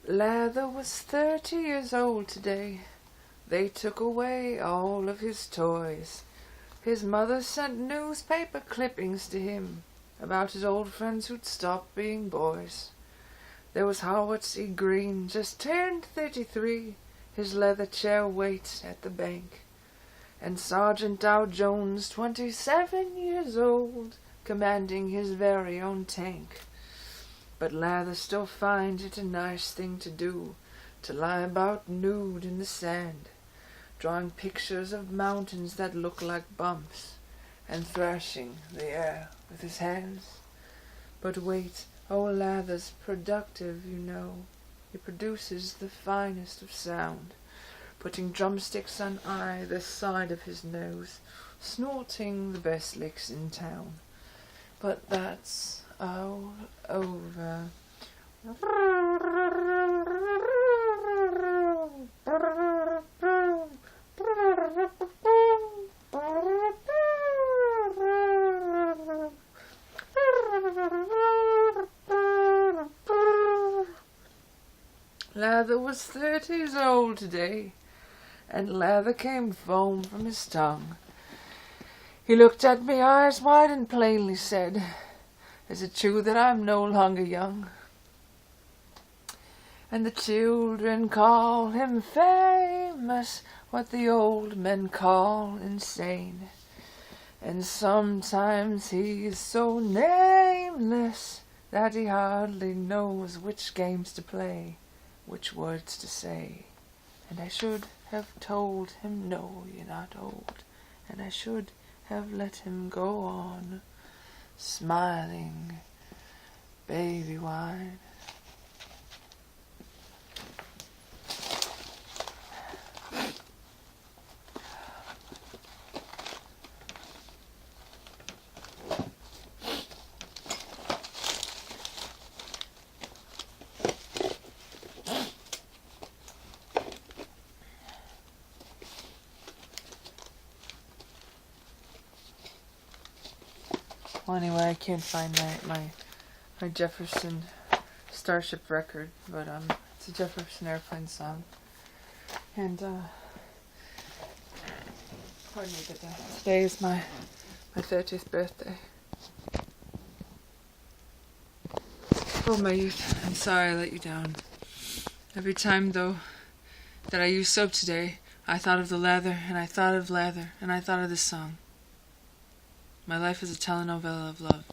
Lather was 30 years old today. They took away all of his toys. His mother sent newspaper clippings to him about his old friends who'd stopped being boys. There was Howard C. Green, just turned 33. His leather chair waits at the bank. And Sergeant Dow Jones, 27 years old, commanding his very own tank. But Lather still finds it a nice thing to do, to lie about nude in the sand, drawing pictures of mountains that look like bumps, and thrashing the air with his hands. But wait, old Lather's productive, you know. He produces the finest of sound, putting drumsticks on either side of his nose, snorting the best licks in town. But that's all over. Lather was 30 years old today, and lather came foam from his tongue. He looked at me, eyes wide, and plainly said, "Is it true that I'm no longer young?" And the children call him famous, what the old men call insane. And sometimes he's so nameless that he hardly knows which games to play, which words to say. And I should have told him, no, you're not old. And I should have let him go on, smiling, baby-wide. Well, anyway, I can't find my Jefferson Starship record, but it's a Jefferson Airplane song, and pardon me, but today is my 30th birthday. Oh, my youth, I'm sorry I let you down. Every time, though, that I used soap today, I thought of the lather, and I thought of lather, and I thought of this song. My life is a telenovela of love.